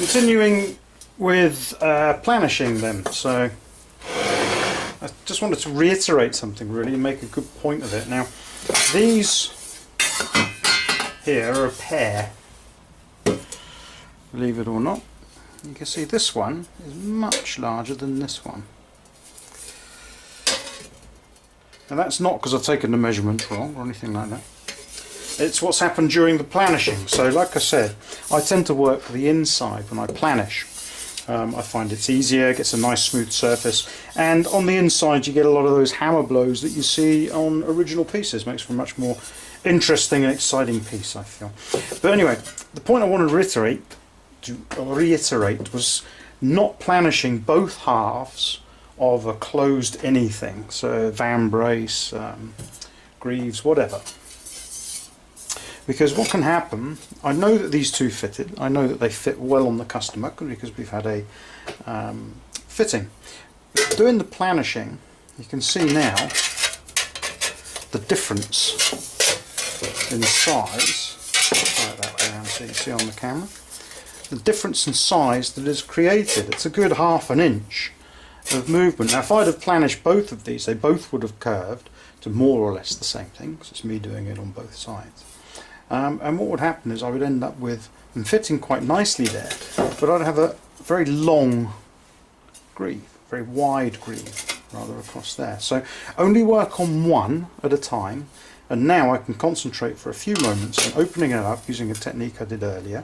Continuing with planishing then, so I just wanted to reiterate something really and make a good point of it. Now these here are a pair, believe it or not. You can see this one is much larger than this one. Now that's not because I've taken the measurements wrong or anything like that. It's what's happened during the planishing. So like I said, I tend to work the inside when I planish. I find it's easier, gets a nice smooth surface, and on the inside you get a lot of those hammer blows that you see on original pieces. Makes for a much more interesting and exciting piece, I feel. But anyway, the point I wanted to reiterate was not planishing both halves of a closed anything, so vambrace, greaves, whatever. Because what can happen, I know that these two fitted, I know that they fit well on the customer because we've had a fitting. But doing the planishing, you can see now the difference in size. Right that way around so you can see on the camera. The difference in size that is created. It's a good ½ an inch of movement. Now if I'd have planished both of these, they both would have curved to more or less the same thing, because it's me doing it on both sides. And what would happen is I would end up with them fitting quite nicely there, but I'd have a very long greave, very wide greave rather across there. So only work on one at a time, and now I can concentrate for a few moments on opening it up using a technique I did earlier.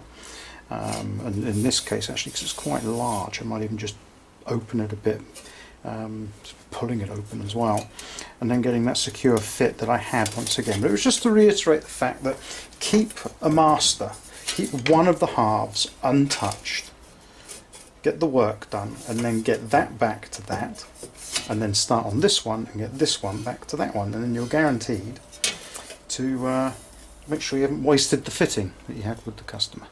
And in this case actually, because it's quite large, I might even just open it a bit, pulling it open as well, and then getting that secure fit that I had once again. But it was just to reiterate the fact that keep a master, keep one of the halves untouched, get the work done, and then get that back to that, and then start on this one and get this one back to that one, and then you're guaranteed to make sure you haven't wasted the fitting that you had with the customer.